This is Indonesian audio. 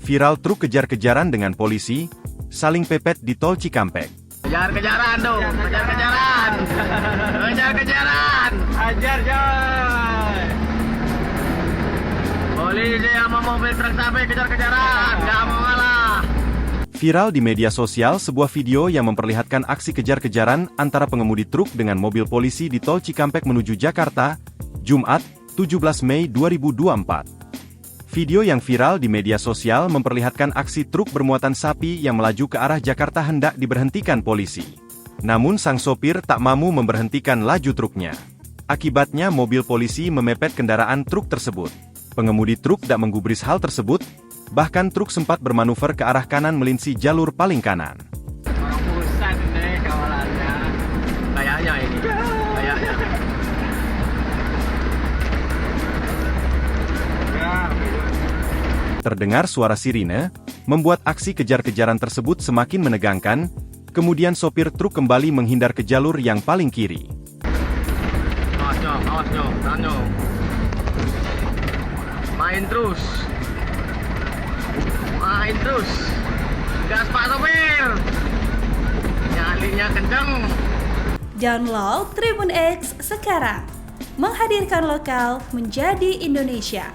Viral truk kejar-kejaran dengan polisi, saling pepet di tol Cikampek. Kejar-kejaran dong, kejar-kejaran. Kejar-kejaran. Ajar, Joy. Polisi sama mobil truk sapi kejar-kejaran, nggak mau ngalah. Viral di media sosial sebuah video yang memperlihatkan aksi kejar-kejaran antara pengemudi truk dengan mobil polisi di tol Cikampek menuju Jakarta, Jumat, 17 Mei 2024. Video yang viral di media sosial memperlihatkan aksi truk bermuatan sapi yang melaju ke arah Jakarta hendak diberhentikan polisi. Namun sang sopir tak mampu memberhentikan laju truknya. Akibatnya mobil polisi memepet kendaraan truk tersebut. Pengemudi truk tak menggubris hal tersebut, bahkan truk sempat bermanuver ke arah kanan melinsi jalur paling kanan. Pusat nih kawalannya. Kayaknya ini, kayaknya. Terdengar suara sirine, membuat aksi kejar-kejaran tersebut semakin menegangkan, kemudian sopir truk kembali menghindar ke jalur yang paling kiri. Awas nyong, tahan nyong. Main terus. Gas Pak sopir. Nyalinya kenceng. Download Tribun X sekarang. Menghadirkan lokal menjadi Indonesia.